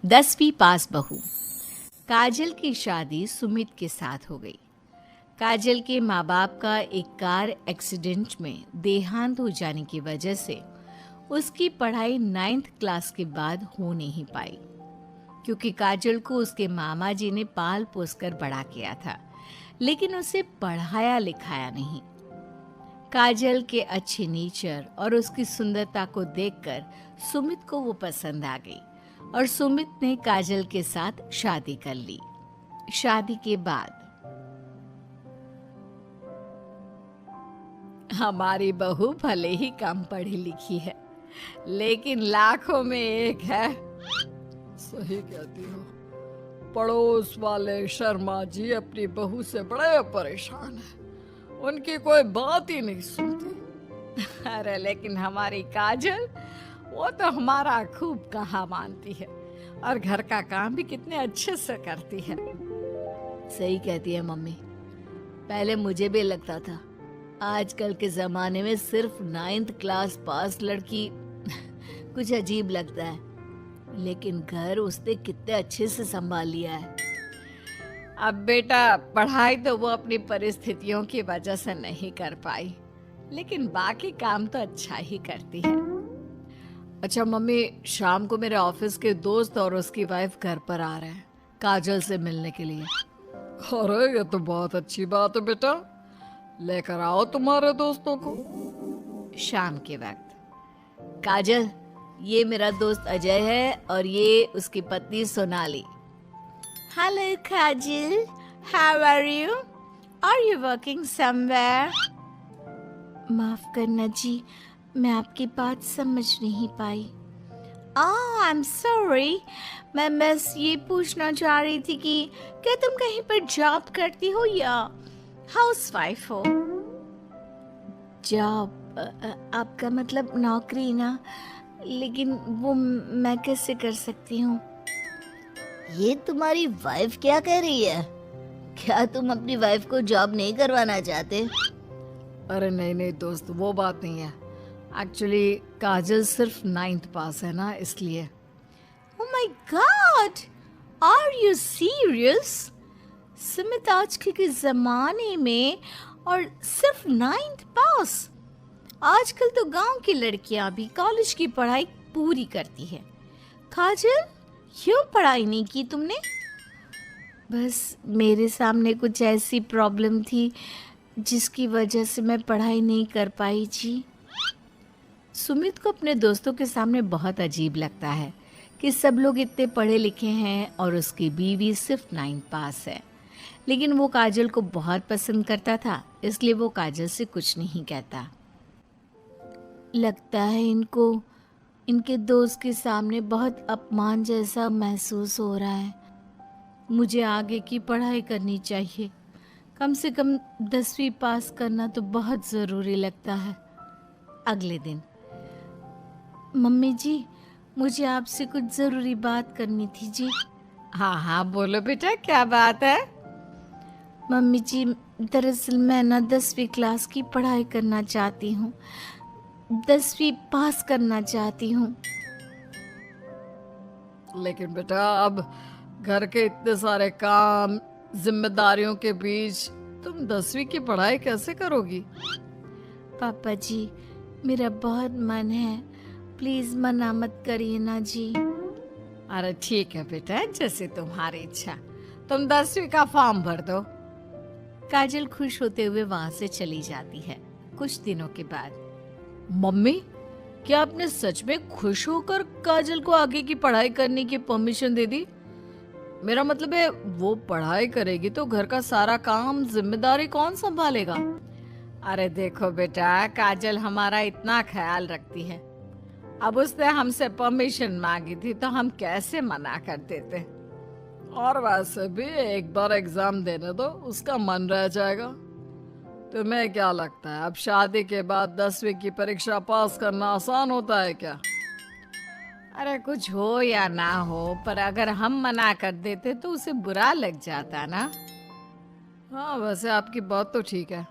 10वीं पास बहू। काजल की शादी सुमित के साथ हो गई। काजल के माँ बाप का एक कार एक्सीडेंट में देहांत हो जाने की वजह से उसकी पढ़ाई 9th क्लास के बाद हो नहीं पाई, क्योंकि काजल को उसके मामा जी ने पाल पोस कर बड़ा किया था, लेकिन उसे पढ़ाया लिखाया नहीं। काजल के अच्छे नेचर और उसकी सुंदरता को देखकर सुमित को वो पसंद आ गई और सुमित ने काजल के साथ शादी कर ली। शादी के बाद हमारी बहू भले ही कम पढ़ी लिखी है, लेकिन लाखों में एक है। सही कहती हो। पड़ोस वाले शर्मा जी अपनी बहू से बड़े परेशान हैं। उनकी कोई बात ही नहीं सुनती। अरे लेकिन हमारी काजल, वो तो हमारा खूब कहा मानती है और घर का काम भी कितने अच्छे से करती है। सही कहती है मम्मी। पहले मुझे भी लगता था आजकल के जमाने में सिर्फ 9th क्लास पास लड़की कुछ अजीब लगता है, लेकिन घर उसने कितने अच्छे से संभाल लिया है। अब बेटा, पढ़ाई तो वो अपनी परिस्थितियों की वजह से नहीं कर पाई, लेकिन बाकी काम तो अच्छा ही करती है। अच्छा मम्मी, शाम को मेरे ऑफिस के दोस्त और उसकी वाइफ घर पर आ रहे हैं काजल से मिलने के लिए। अरे ये तो बहुत अच्छी बात है बेटा, लेकर आओ तुम्हारे दोस्तों को। शाम के वक्त, काजल, ये मेरा दोस्त अजय है और ये उसकी पत्नी Sonali. Hello Kajal, how are you? Are you working somewhere? माफ करना जी, मैं आपकी बात समझ नहीं पाई। आई एम सॉरी, मैं बस ये पूछना चाह रही थी कि क्या तुम कहीं पर जॉब करती हो या हाउसवाइफ हो? जॉब? आपका मतलब नौकरी ना, लेकिन वो मैं कैसे कर सकती हूँ? ये तुम्हारी वाइफ क्या कह रही है? क्या तुम अपनी वाइफ को जॉब नहीं करवाना चाहते? अरे नहीं नहीं दोस्त, वो बात नहीं है। एक्चुअली काजल सिर्फ 9th पास है ना, इसलिए। Oh my God! Are you serious? Sumit आजकल के ज़माने में और सिर्फ 9th पास। आजकल तो गांव की लड़कियां भी कॉलेज की पढ़ाई पूरी करती है। काजल, क्यों पढ़ाई नहीं की तुमने? बस मेरे सामने कुछ ऐसी प्रॉब्लम थी जिसकी वजह से मैं पढ़ाई नहीं कर पाई जी। सुमित को अपने दोस्तों के सामने बहुत अजीब लगता है कि सब लोग इतने पढ़े लिखे हैं और उसकी बीवी सिर्फ 9th पास है, लेकिन वो काजल को बहुत पसंद करता था, इसलिए वो काजल से कुछ नहीं कहता। लगता है इनको इनके दोस्त के सामने बहुत अपमान जैसा महसूस हो रहा है। मुझे आगे की पढ़ाई करनी चाहिए, कम से कम 10वीं पास करना तो बहुत ज़रूरी लगता है। अगले दिन, मम्मी जी, मुझे आपसे कुछ ज़रूरी बात करनी थी जी। हाँ हाँ बोलो बेटा, क्या बात है? मम्मी जी, दरअसल मैं ना 10वीं क्लास की पढ़ाई करना चाहती हूँ, 10वीं पास करना चाहती हूँ। लेकिन बेटा, अब घर के इतने सारे काम, जिम्मेदारियों के बीच तुम 10वीं की पढ़ाई कैसे करोगी? पापा जी, मेरा बहुत मन है, प्लीज मना मत करिए ना जी। अरे ठीक है बेटा, जैसे तुम्हारी इच्छा। तुम 10वीं का फॉर्म भर दो। काजल खुश होते हुए वहां से चली जाती है। कुछ दिनों के बाद, मम्मी, क्या आपने सच में खुश होकर काजल को आगे की पढ़ाई करने की परमिशन दे दी? मेरा मतलब है, वो पढ़ाई करेगी तो घर का सारा काम, जिम्मेदारी कौन संभालेगा? अरे देखो बेटा, काजल हमारा इतना ख्याल रखती है, अब उसने हमसे परमिशन मांगी थी तो हम कैसे मना कर देते। और वैसे भी एक बार एग्जाम देने दो, उसका मन रह जाएगा। तुम्हें क्या लगता है, अब शादी के बाद 10वीं की परीक्षा पास करना आसान होता है क्या? अरे कुछ हो या ना हो, पर अगर हम मना कर देते तो उसे बुरा लग जाता ना। हाँ वैसे आपकी बात तो ठीक है।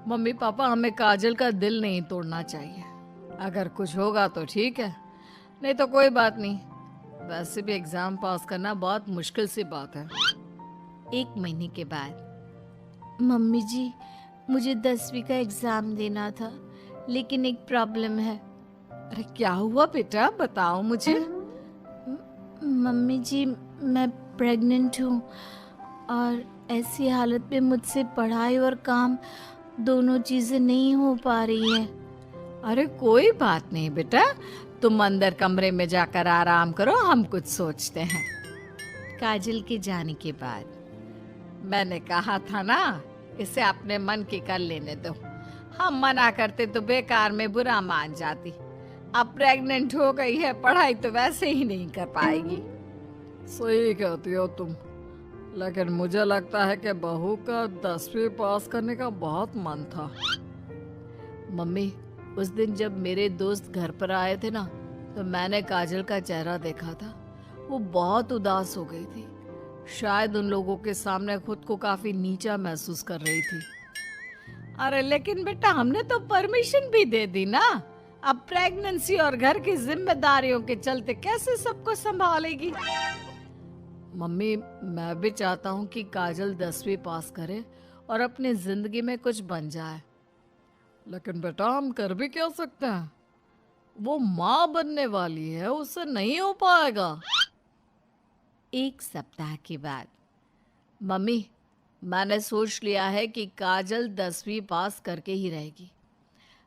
मम्मी पापा, हमें काजल का दिल नहीं तोड़ना चाहिए। अगर कुछ होगा तो ठीक है, नहीं तो कोई बात नहीं। वैसे भी एग्जाम पास करना बहुत मुश्किल सी बात है। 1 महीने के बाद, मम्मी जी मुझे 10वीं का एग्जाम देना था, लेकिन एक प्रॉब्लम है। अरे क्या हुआ बेटा, बताओ मुझे। मम्मी जी मैं प्रेग्नेंट हूँ और ऐसी हालत में मुझसे पढ़ाई और काम दोनों चीज़ें नहीं हो पा रही है। अरे कोई बात नहीं बेटा, तुम अंदर कमरे में जाकर आराम करो, हम कुछ सोचते हैं। काजल के जाने के बाद, मैंने कहा था ना, इसे अपने मन की कर लेने दो। हम मना करते तो बेकार में बुरा मान जाती। अब प्रेग्नेंट हो गई है, पढ़ाई तो वैसे ही नहीं कर पाएगी। सही कहती हो तुम, लेकिन मुझे लगता है कि बहू का 10वीं पास करने का बहुत मन था। मम्मी उस दिन जब मेरे दोस्त घर पर आए थे ना, तो मैंने काजल का चेहरा देखा था। वो बहुत उदास हो गई थी। शायद उन लोगों के सामने खुद को काफी नीचा महसूस कर रही थी। अरे लेकिन बेटा, हमने तो परमिशन भी दे दी ना। अब प्रेगनेंसी और घर की जिम्मेदारियों के चलते कैसे सबको संभालेगी। मम्मी मैं भी चाहता हूँ कि काजल 10वीं पास करे और अपनी जिंदगी में कुछ बन जाए। लेकिन बेटा हम कर भी क्या सकते हैं, वो माँ बनने वाली है, उससे नहीं हो पाएगा। 1 सप्ताह के बाद, मम्मी मैंने सोच लिया है कि काजल 10वीं पास करके ही रहेगी।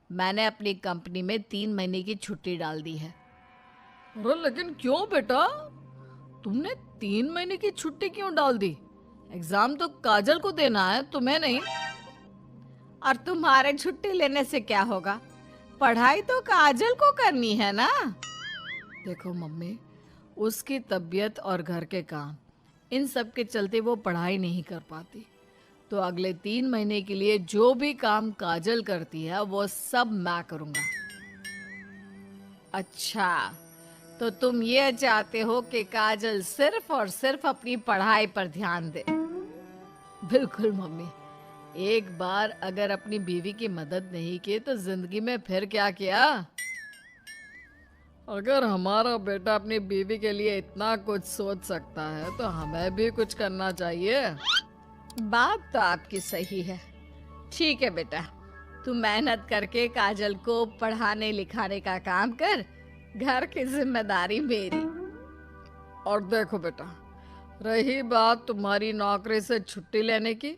मैंने अपनी कंपनी में 3 महीने की छुट्टी डाल दी है। अरे लेकिन क्यों बेटा, तुमने 3 महीने की छुट्टी क्यों डाल दी? एग्जाम तो काजल को देना है, तुम्हें नहीं। और तुम्हारे छुट्टी लेने से क्या होगा, पढ़ाई तो काजल को करनी है ना। देखो मम्मी, उसकी तबीयत और घर के काम, इन सब के चलते वो पढ़ाई नहीं कर पाती। तो अगले 3 महीने के लिए जो भी काम काजल करती है वो सब मैं करूंगा। अच्छा, तो तुम ये चाहते हो कि काजल सिर्फ और सिर्फ अपनी पढ़ाई पर ध्यान दे। बिल्कुल मम्मी, एक बार अगर अपनी बीवी की मदद नहीं की तो जिंदगी में फिर क्या किया। अगर हमारा बेटा अपनी बीवी के लिए इतना कुछ सोच सकता है तो हमें भी कुछ करना चाहिए। बात तो आपकी सही है। ठीक है बेटा, तू मेहनत करके काजल को पढ़ाने लिखाने का काम कर, घर की जिम्मेदारी मेरी। और देखो बेटा, रही बात तुम्हारी नौकरी से छुट्टी लेने की,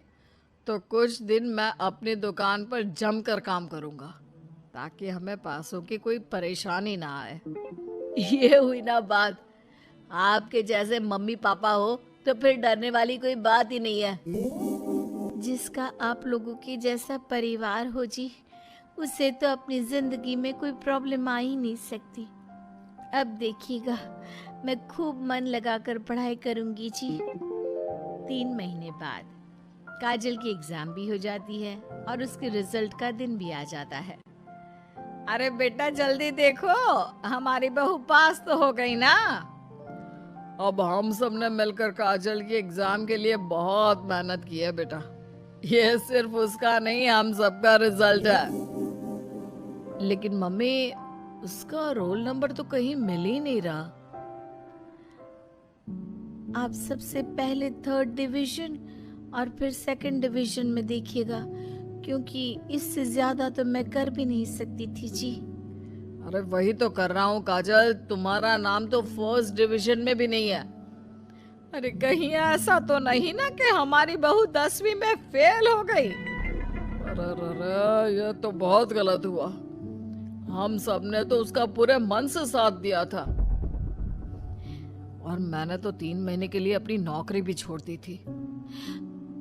तो कुछ दिन मैं अपनी दुकान पर जमकर काम करूंगा ताकि हमें पैसों की कोई परेशानी ना आए। ये हुई ना बात, आपके जैसे मम्मी पापा हो तो फिर डरने वाली कोई बात ही नहीं है। जिसका आप लोगों के जैसा परिवार हो जी, उसे तो अपनी जिंदगी में कोई प्रॉब्लम आ ही नहीं सकती। अब देखिएगा, मैं खूब मन लगाकर पढ़ाई करूंगी जी। 3 महीने बाद काजल की एग्जाम भी हो जाती है और उसके रिजल्ट का दिन भी आ जाता है। अरे बेटा जल्दी देखो, हमारी बहू पास तो हो गई ना। अब हम सब ने मिलकर काजल की एग्जाम के लिए बहुत मेहनत की है बेटा। ये सिर्फ उसका नहीं, हम सबका रिजल्ट है। लेकिन मम्मी, उसका रोल नंबर तो कहीं मिल ही नहीं रहा। आप सबसे पहले 3rd डिवीजन और फिर 2nd डिवीजन में देखिएगा, क्योंकि इससे ज्यादा तो मैं कर भी नहीं सकती थी जी। अरे वही तो कर रहा हूँ काजल, तुम्हारा नाम तो 1st डिवीजन में भी नहीं है। अरे कहीं ऐसा तो नहीं ना कि हमारी बहू 10वीं में फेल हो गई। अरे ये तो बहुत गलत हुआ। हम सब ने तो उसका पूरे मन से साथ दिया था, और मैंने तो 3 महीने के लिए अपनी नौकरी भी छोड़ दी थी।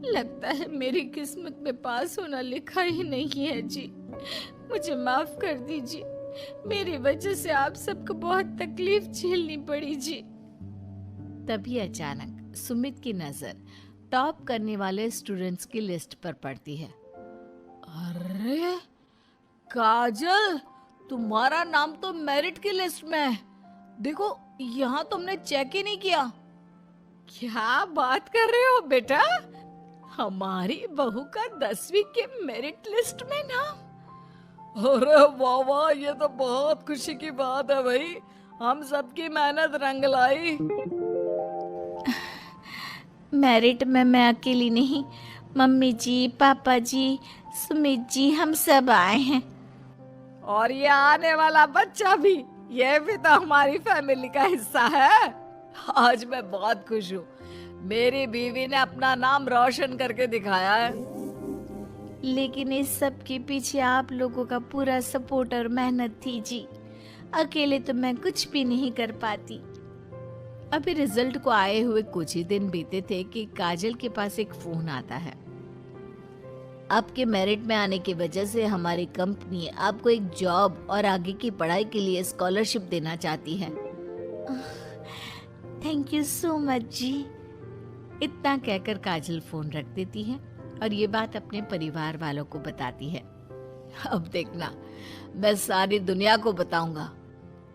लगता है मेरी किस्मत में पास होना लिखा ही नहीं है जी। मुझे माफ कर दीजिए, मेरी वजह से आप सबको बहुत तकलीफ झेलनी पड़ी जी। तभी अचानक सुमित की नजर टॉप करने वाले स्टूडेंट्स की लिस्ट पर पड़ती है। अरे काजल, तुम्हारा नाम तो मेरिट की लिस्ट में है। देखो, यहाँ तुमने चेक ही नहीं किया। क्या बात कर रहे हो बेटा, हमारी बहू का 10वीं के मेरिट लिस्ट में नाम। अरे वाह वाह, ये तो बहुत खुशी की बात है भाई। हम सबकी मेहनत रंग लाई। मेरिट में मैं अकेली नहीं, मम्मी जी, पापा जी, सुमित जी, हम सब आए हैं। और ये आने वाला बच्चा भी, ये भी तो हमारी फैमिली का हिस्सा है। आज मैं बहुत खुश हूँ, मेरी बीवी ने अपना नाम रोशन करके दिखाया है। लेकिन इस सब के पीछे आप लोगों का पूरा सपोर्ट और मेहनत थी जी। अकेले तो मैं कुछ भी नहीं कर पाती। अभी रिजल्ट को आए हुए कुछ ही दिन बीते थे कि काजल के पास एक फोन आता है। आपके मेरिट में आने की वजह से हमारी कंपनी आपको एक जॉब और आगे की पढ़ाई के लिए स्कॉलरशिप देना चाहती है। थैंक यू सो मच जी। इतना कहकर काजल फोन रख देती है और ये बात अपने परिवार वालों को बताती है। अब देखना, मैं सारी दुनिया को बताऊंगा,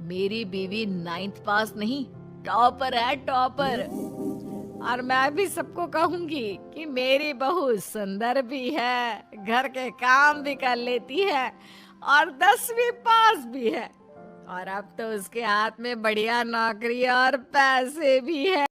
मेरी बीवी 9th पास नहीं, टॉपर है, टॉपर। और मैं भी सबको कहूंगी कि मेरी बहू सुंदर भी है, घर के काम भी कर लेती है और 10वीं पास भी है, और अब तो उसके हाथ में बढ़िया नौकरी और पैसे भी है।